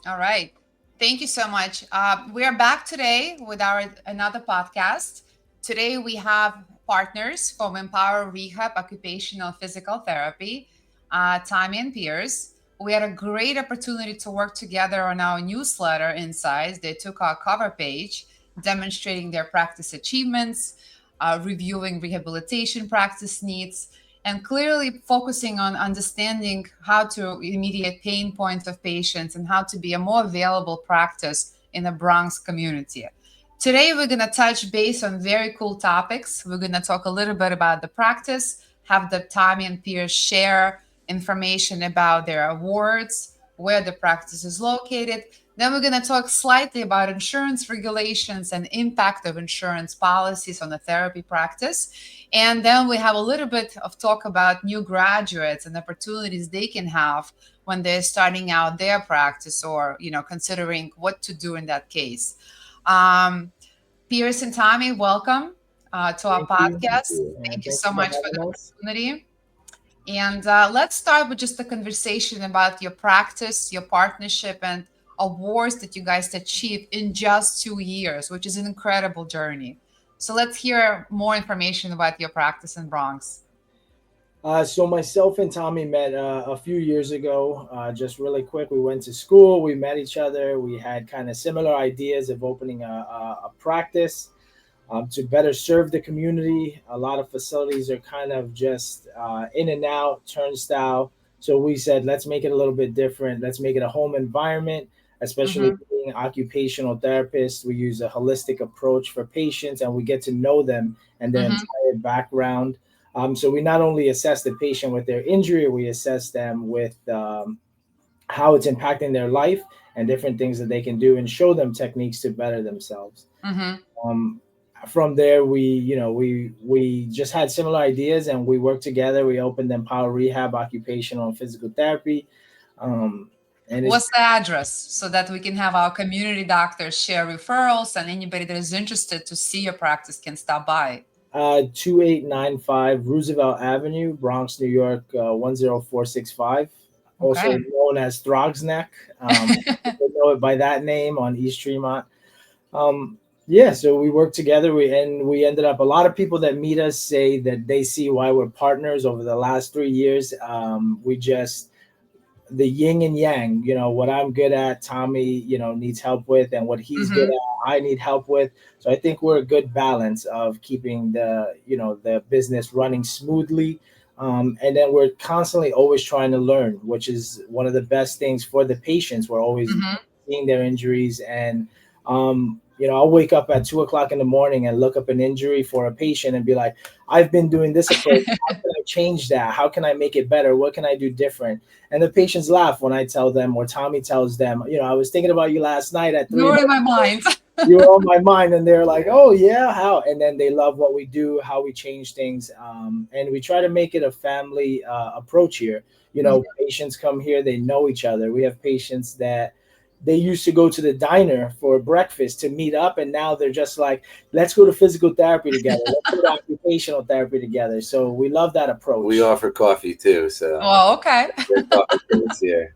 All right. Thank you so much. We are back today with our another podcast. Today we have partners from Empower Rehab Occupational Physical Therapy, Tommy and Piers. We had a great opportunity to work together on our newsletter Insights. They took our cover page, demonstrating their practice achievements, reviewing rehabilitation practice needs, and clearly focusing on understanding how to remediate pain points of patients and how to be a more available practice in the Bronx community. Today, we're going to touch base on very cool topics. We're going to talk a little bit about the practice, have the Tommy and Piers share information about their awards, where the practice is located. Then we're going to talk slightly about insurance regulations and impact of insurance policies on the therapy practice. And then we have a little bit of talk about new graduates and opportunities they can have when they're starting out their practice or, considering what to do in that case. Um, Pierce and Tommy, welcome to our Thank you. Thank podcast. you. And Thank you thanks so for much for the having us. opportunity. And let's start with just a conversation about your practice, your partnership, and awards that you guys achieved in just 2 years, which is an incredible journey. So let's hear more information about your practice in Bronx. So myself and Tommy met a few years ago. Just really quick, we went to school. We met each other. We had kind of similar ideas of opening a practice to better serve the community. A lot of facilities are kind of just in and out, turnstile. So we said, let's make it a little bit different. Let's make it a home environment, especially Mm-hmm. being occupational therapists. We use a holistic approach for patients and we get to know them and their Mm-hmm. entire background. So we not only assess the patient with their injury, we assess them with how it's impacting their life and different things that they can do and show them techniques to better themselves. Mm-hmm. Um, from there, we just had similar ideas and we worked together. We opened Empower Rehab Occupational and Physical Therapy, um, and it's What's the address so that we can have our community doctors share referrals and anybody that is interested to see your practice can stop by? 2895 Roosevelt Avenue, Bronx, New York 10465. Also Okay. known as Throgs Neck. People know it by that name on East Tremont. Um, yeah, so we work together. We ended up. A lot of people that meet us say that they see why we're partners over the last 3 years. We just the yin and yang. What I'm good at, Tommy, needs help with, and what he's good Mm-hmm. at, I need help with. So I think we're a good balance of keeping the business running smoothly. And then we're constantly always trying to learn, which is one of the best things for the patients. We're always Mm-hmm. seeing their injuries, and I'll wake up at 2 o'clock in the morning and look up an injury for a patient and be like, I've been doing this approach. How can I change that? How can I make it better? What can I do different? And the patients laugh when I tell them, or Tommy tells them, I was thinking about you last night at three in You're the in my mind. you were on my mind. And they're like, oh yeah, how? And then they love what we do, how we change things. And we try to make it a family approach here. Patients come here, they know each other. We have patients that they used to go to the diner for breakfast to meet up, and now they're just like, let's go to physical therapy together, let's go to occupational therapy together. So we love that We approach. offer coffee too, so Oh, okay. there's coffee service here.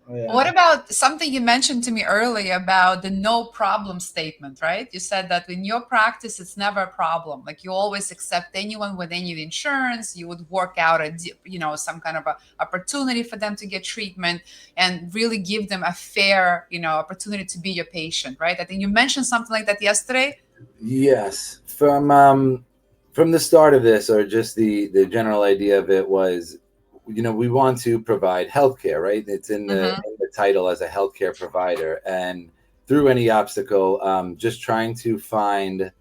What Yeah. about something you mentioned to me earlier about the no problem statement, right? You said that in your practice, it's never a problem. Like you always accept anyone with any insurance. You would work out some kind of a opportunity for them to get treatment and really give them a fair, opportunity to be your patient, right? I think you mentioned something like that yesterday. Yes, from the start of this, or just the general idea of it was, we want to provide healthcare, right? It's Mm-hmm. in the title as a healthcare provider, and through any obstacle, just trying to find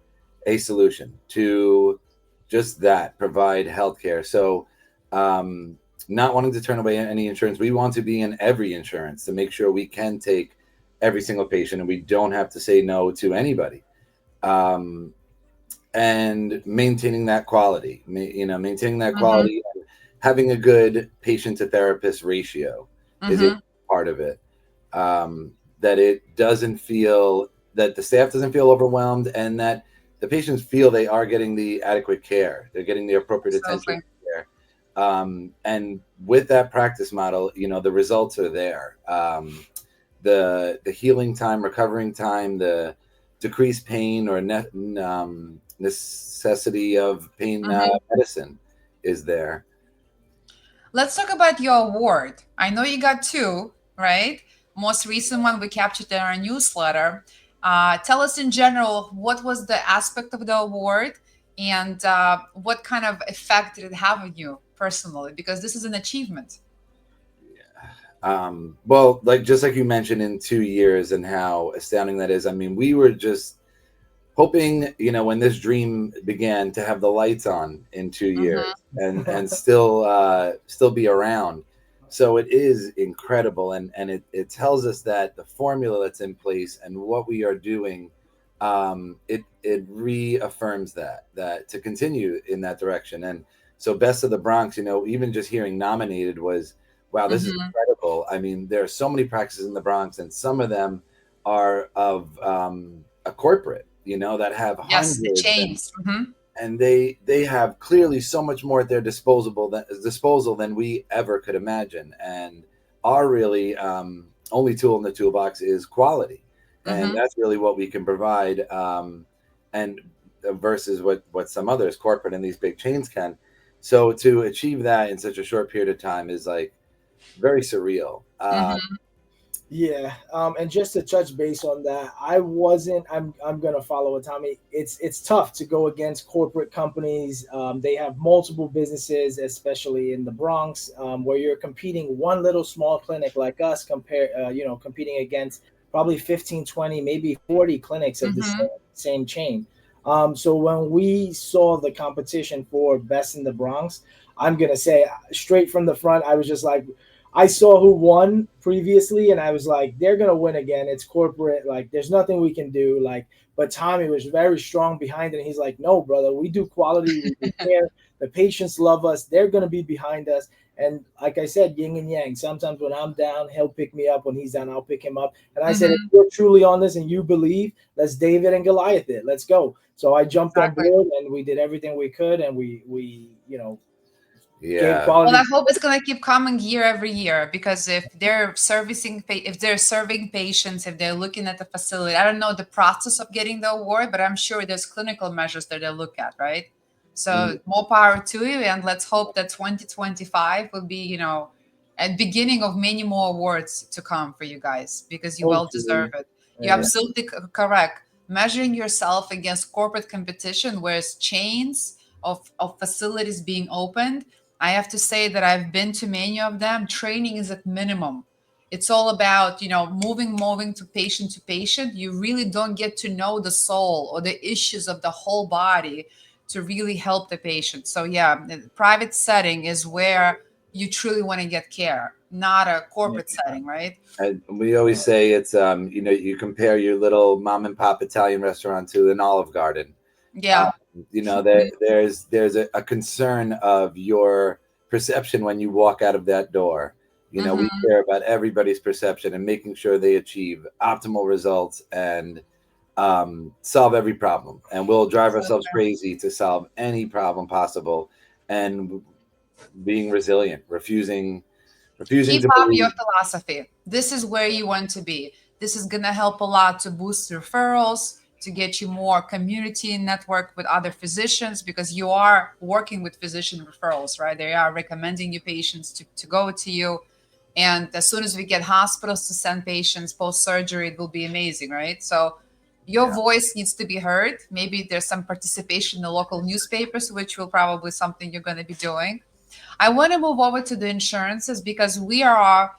a solution to just that, provide healthcare. So, not wanting to turn away any insurance, we want to be in every insurance to make sure we can take every single patient and we don't have to say no to anybody. Um, and maintaining that quality, maintaining that Mm-hmm. quality, and having a good patient to therapist ratio is a Mm-hmm. part of it. That it doesn't feel that the staff doesn't feel overwhelmed, and that the patients feel they are getting the adequate care, they're getting the appropriate attention Absolutely. and care. And with that practice model, the results are there. the healing time, recovering time, the decreased pain or necessity of pain Mhm. medicine is there. Let's talk about your award. I know you got two, right? Most recent one we captured in our newsletter. Tell us in general what was the aspect of the award and what kind of effect did it have on you personally? Because this is an achievement. Well, like just like you mentioned, in 2 years and how astounding that is. I mean, we were just hoping, when this dream began, to have the lights on in 2 years Hmm. and still be around. So it is incredible, and it tells us that the formula that's in place and what we are doing, it reaffirms that to continue in that direction. And so, Best of the Bronx, even just hearing nominated was, wow, this is Hmm. incredible. I mean, there are so many practices in the Bronx, and some of them are of a corporate, that have Yes, the hundreds, chains. Hmm. and they have clearly so much more at their disposal than we ever could imagine. And our really only tool in the toolbox is quality, and Hmm. that's really what we can provide. And versus what some others, corporate and these big chains, can. So to achieve that in such a short period of time is like very surreal. Hmm. Yeah, and just to touch base on that, I wasn't. I'm gonna follow with Tommy. It's tough to go against corporate companies. They have multiple businesses, especially in the Bronx, where you're competing one little small clinic like us, competing against probably 15, 20, maybe 40 clinics of the Hmm. same chain. So when we saw the competition for Best in the Bronx, I'm gonna say straight from the front, I was just like, I saw who won previously, and I was like, they're gonna win again. It's corporate. Like, there's nothing we can do. Like, but Tommy was very strong behind it. And he's like, no, brother, we do quality. We do care. The patients love us. They're gonna be behind us. And like I said, yin and yang. Sometimes when I'm down, he'll pick me up. When he's down, I'll pick him up. And I said, if Hmm. you're truly on this and you believe, let's David and Goliath it. Let's go. So I jumped on Exactly. board, and we did everything we could, and we gave Yeah. Well, I quality. hope it's going to keep coming year every year because if they're serving patients, if they're looking at the facility, I don't know the process of getting the award, but I'm sure there's clinical measures that they look at, right? Mm, So more power to you, and let's hope that 2025 will be, a beginning of many more awards to come for you guys because you well deserve Hopefully, it. You're yeah. yeah. absolutely correct. Measuring yourself against corporate competition, whereas chains of facilities being opened, I have to say that I've been to many of them. Training is at minimum. It's all about, moving to patient. You really don't get to know the soul or the issues of the whole body to really help the patient. So yeah, the private setting is where you truly want to get care, not a corporate setting, right? And we always say it's you compare your little mom and pop Italian restaurant to an Olive Garden. Um, Yeah. there's a concern of your perception when you walk out of that door. We Hmm. care about everybody's perception and making sure they achieve optimal results and solve every problem. And we'll drive ourselves crazy to solve any problem possible, and being resilient, refusing Keep to up your believe. philosophy. This is where you want to be. This is going to help a lot to boost referrals, to get you more community network with other physicians because you are working with physician referrals, right? They are recommending you patients to go to you. And as soon as we get hospitals to send patients post surgery, it will be amazing, right? So your Yeah. voice needs to be heard. Maybe there's some participation in the local newspapers, which will probably something you're going to be doing. I want to move over to the insurances because we are,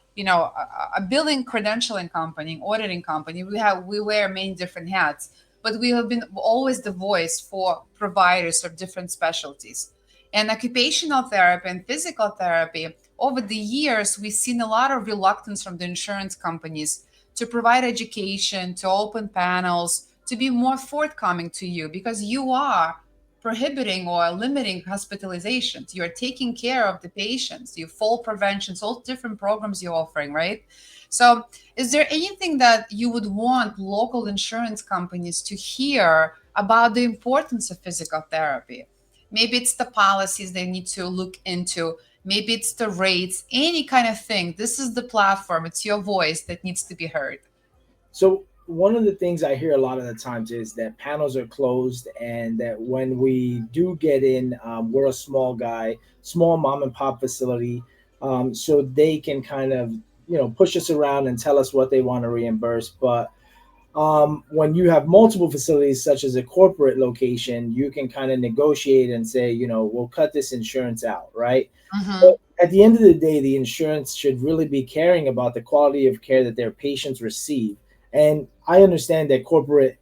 a billing credentialing company, auditing company. We wear many different hats, but we have been always the voice for providers of different specialties. And occupational therapy and physical therapy, over the years, we've seen a lot of reluctance from the insurance companies to provide education, to open panels, to be more forthcoming to you because you are prohibiting or limiting hospitalizations. You're taking care of the patients, you fall preventions, all different programs you're offering, right? So, is there anything that you would want local insurance companies to hear about the importance of physical therapy? Maybe it's the policies they need to look into. maybe it's the rates, any kind of thing. This is the platform. It's your voice that needs to be heard. So one of the things I hear a lot of the times is that panels are closed, and that when we do get in, we're a small guy, small mom and pop facility, so they can kind of push us around and tell us what they want to reimburse. But when you have multiple facilities, such as a corporate location, you can kind of negotiate and say, we'll cut this insurance out, right? Mm-hmm. But at the end of the day, the insurance should really be caring about the quality of care that their patients receive. And I understand that corporate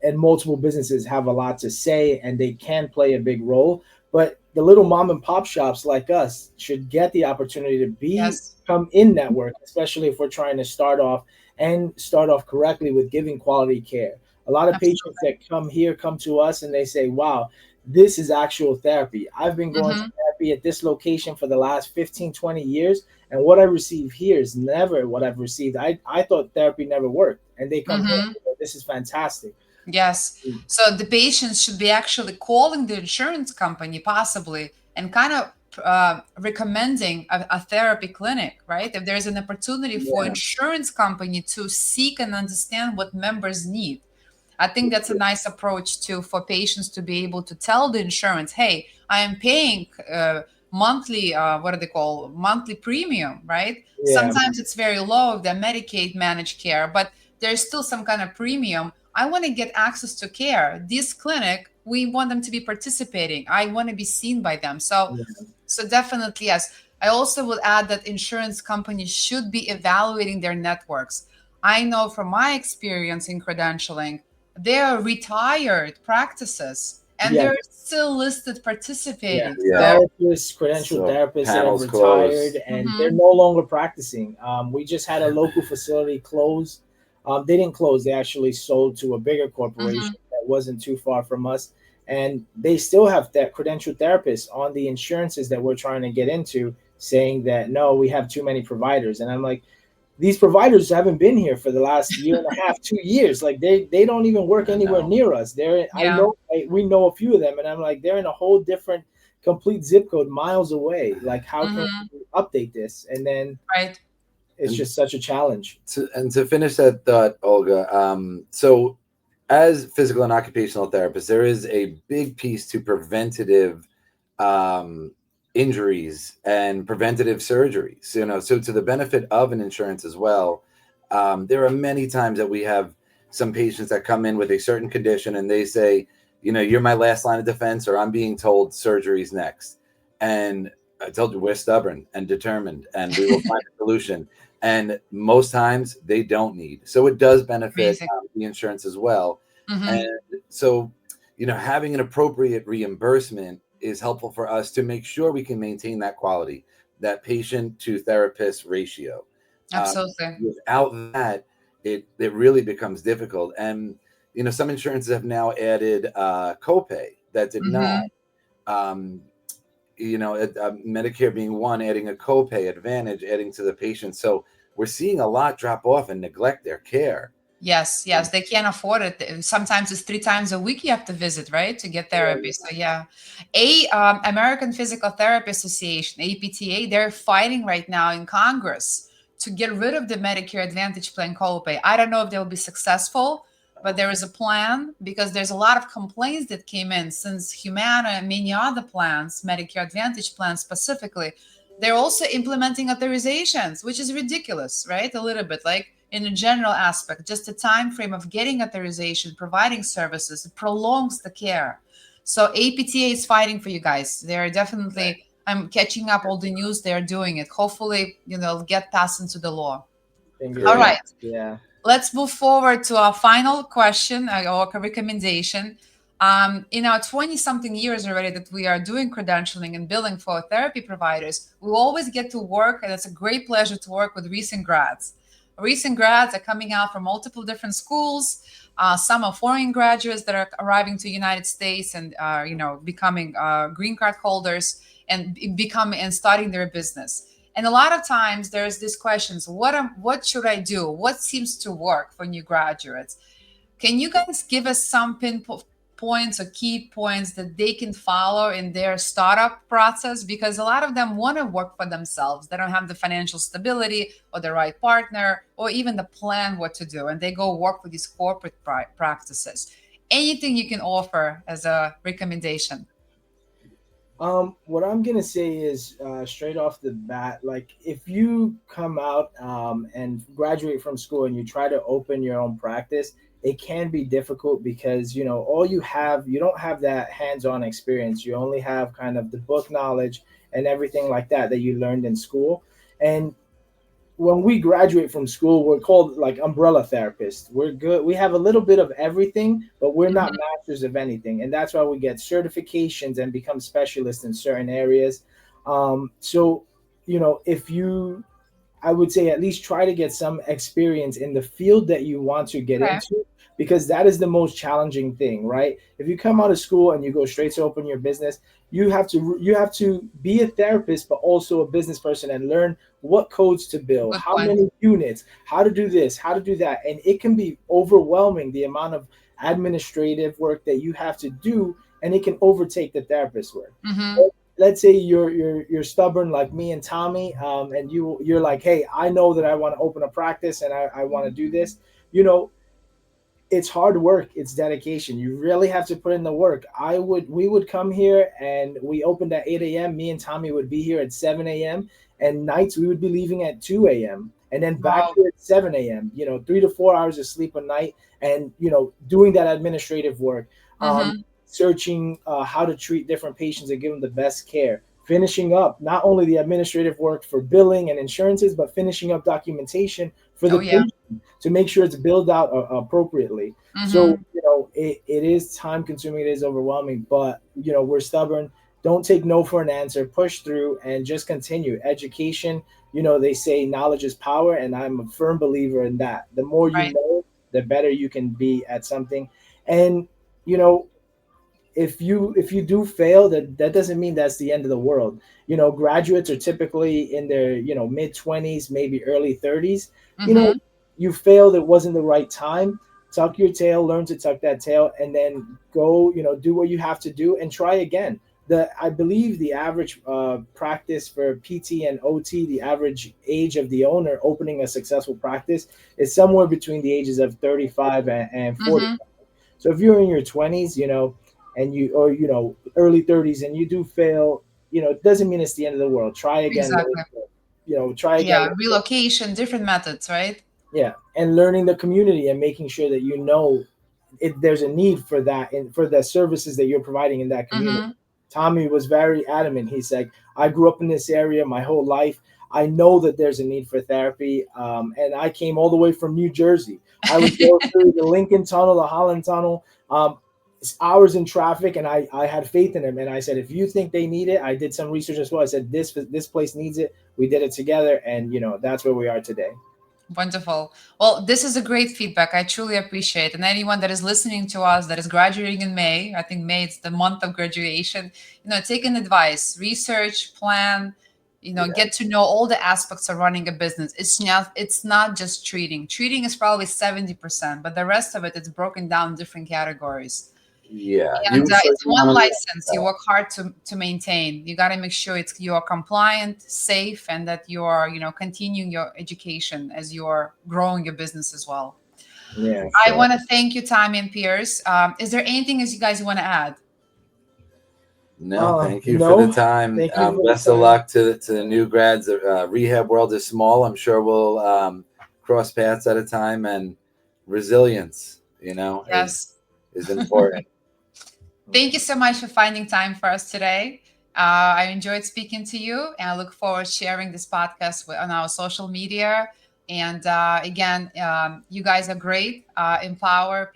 and multiple businesses have a lot to say, and they can play a big role. But the little mom and pop shops like us should get the opportunity to be Yes, come in network, especially if we're trying to start off correctly with giving quality care. A lot of patients absolutely. that come here come to us and they say, "Wow, this is actual therapy. I've been going to Mm-hmm. therapy at this location for the last 15, 20 years, and what I receive here is never what I've received. I thought therapy never worked." And they come here, Mm-hmm. "This is fantastic." Yes. So the patients should be actually calling the insurance company possibly and kind of recommending a therapy clinic, right? If there's an opportunity for Yeah. insurance company to seek and understand what members need. I think that's a nice approach to for patients to be able to tell the insurance, "Hey, I am paying monthly, what do they call monthly premium, right? Yeah. Sometimes it's very low if they're Medicaid managed care, but there's still some kind of premium. I want to get access to care. This clinic, we want them to be participating. I want to be seen by them." So, Yeah. so definitely yes. I also would add that insurance companies should be evaluating their networks. I know from my experience in credentialing, they are retired practices and Yeah. they're still listed Yeah, participating. Yeah. So, therapists, credentialed So therapists that have panels retired closed. and they're mhm, no longer practicing. We just had a local facility close. They didn't close; they actually sold to a bigger mhm, corporation that wasn't too far from us, and they still have that credentialed therapists on the insurances that we're trying to get into, saying that no, we have too many providers. And I'm like, these providers haven't been here for the last year and a half, 2 years. Like they don't even work I anywhere know. near us. They're I yeah, know we know a few of them, and I'm like, they're in a whole different, complete zip code miles away. Like, how can mhm, we update this? And then right, it's And just such a challenge. to finish that thought, Olga, so as physical and occupational therapists, there is a big piece to preventative um, injuries and preventative surgeries. So to the benefit of an insurance as well, there are many times that we have some patients that come in with a certain condition and they say, you're my last line of defense, or I'm being told surgery's next. And I told you we're stubborn and determined, and we will find a solution. And most times they don't need. So it does benefit amazing. the insurance as well. And Mhm, so, having an appropriate reimbursement is helpful for us to make sure we can maintain that quality, that patient to therapist ratio. Uh, absolutely. Without that, it really becomes difficult. And some insurances have now added copay that did not. Mhm. Um, Medicare being one, adding a copay advantage, adding to the patient. So we're seeing a lot drop off and neglect their care. Yes, yes, they can't afford it. Sometimes it's 3 times a week you have to visit, right, to get therapy. So yeah, a American Physical Therapy Association (APTA) they're fighting right now in Congress to get rid of the Medicare Advantage plan copay. I don't know if they'll be successful, but there is a plan because there's a lot of complaints that came in since Humana and many other plans, Medicare Advantage plans specifically, they're also implementing authorizations, which is ridiculous, right? A little bit like in a general aspect, just the time frame of getting authorization, providing services, it prolongs the care. So APTA is fighting for you guys. They're definitely, I'm catching up all the news. They're doing it. Hopefully, get passed into the law. Fingers All Great. right. crossed. Yeah. Let's move forward to our final question or a recommendation. In our 20 something years already that we are doing credentialing and billing for therapy providers, we always get to work, and it's a great pleasure to work with recent grads. Recent grads are coming out from multiple different schools. Some are foreign graduates that are arriving to the United States and becoming green card holders and becoming and starting their business. And a lot of times there's these questions, what should I do? What seems to work for new graduates? Can you guys give us some points or key points that they can follow in their startup process? Because a lot of them want to work for themselves. They don't have the financial stability or the right partner or even the plan what to do. And they go work with these corporate practices. Anything you can offer as a recommendation? What I'm gonna say is straight off the bat, like if you come out and graduate from school and you try to open your own practice, it can be difficult because all you don't have that hands-on experience. You only have kind of the book knowledge and everything like that you learned in school. And when we graduate from school, we're called like umbrella therapists. We're good. We have a little bit of everything, but we're not Mhm. masters of anything. And that's why we get certifications and become specialists in certain areas. So, if you I would say at least try to get some experience in the field that you want to get Okay. into, because that is the most challenging thing, right? If you come out of school and you go straight to open your business, you have to be a therapist but also a business person and learn what codes to bill, Good how point. many units, how to do this, how to do that. And it can be overwhelming, the amount of administrative work that you have to do, and it can overtake the therapist work. Hmm. Let's say you're stubborn like me and Tommy, and you're like, hey, I know that I want to open a practice and I want to do this. You know, it's hard work, it's dedication. You really have to put in the work. We would come here and we opened at 8 a.m. Me and Tommy would be here at 7 a.m. and nights we would be leaving at 2 a.m. and then back Wow. here at 7 a.m. 3 to 4 hours of sleep a night, and doing that administrative work, Hmm. searching how to treat different patients and give them the best care. Finishing up not only the administrative work for billing and insurances, but finishing up documentation for Oh, the yeah. patient to make sure it's billed out appropriately. So Hmm. it is time consuming, it is overwhelming, but we're stubborn. Don't take no for an answer. Push through and just continue. Education, they say knowledge is power, and I'm a firm believer in that. The more you Right. know, the better you can be at something. And you know, if you do fail, that doesn't mean that's the end of the world. Graduates are typically in their mid 20s, maybe early 30s. you know Hmm. you failed, it wasn't the right time. Tuck your tail, learn to tuck that tail, and then go, do what you have to do and try again. I believe the average practice for PT and OT, the average age of the owner opening a successful practice is somewhere between the ages of 35 and 40. Hmm. So if you're in your 20s, and early 30s, and you do fail, it doesn't mean it's the end of the world. Try again, Exactly. try again. Yeah. Relocation, different methods, right? Yeah, and learning the community and making sure that there's a need for that and for the services that you're providing in that community. Hmm. Tommy was very adamant. He's like, I grew up in this area my whole life. I know that there's a need for therapy. And I came all the way from New Jersey. I would go through the Lincoln Tunnel, the Holland Tunnel, hours in traffic, and I had faith in him. And I said, if you think they need it, I did some research as well. I said, this place needs it. We did it together, and that's where we are today. Wonderful. Well, this is a great feedback. I truly appreciate. And anyone that is listening to us that is graduating in May, I think May is the month of graduation, take an advice, research, plan, Yeah. get to know all the aspects of running a business. It's not just treating. Treating is probably 70%, but the rest of it is broken down in different categories. Yeah, And you it's certainly one want to license. You work hard to maintain. You got to make sure you are compliant, safe, and that you are continuing your education as you are growing your business as well. Yeah, I sure. want to thank you, Tommy and Pierce. Is there anything as you guys want to add? No, thank you for the No, time. thank you for the Best of time. luck to the new grads. Rehab world is small. I'm sure we'll cross paths at a time, and resilience, Yes. is important. Thank you so much for finding time for us today. I enjoyed speaking to you, and I look forward to sharing this podcast on our social media. And again, you guys are great. Empower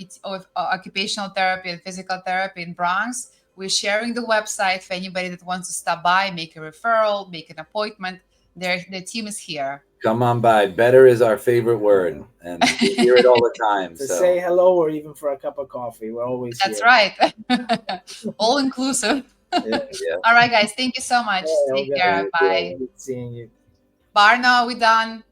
occupational therapy and physical therapy in Bronx. We're sharing the website for anybody that wants to stop by, make a referral, make an appointment. Their team is here. Come on by. Better is our favorite word, and we hear it all the time. To So say hello or even for a cup of coffee, we're always That's here. right. All inclusive. Yeah. All right, guys. Thank you so much. Hey, Take Olga, care. thank you. Bye. good seeing you. Barno, we done.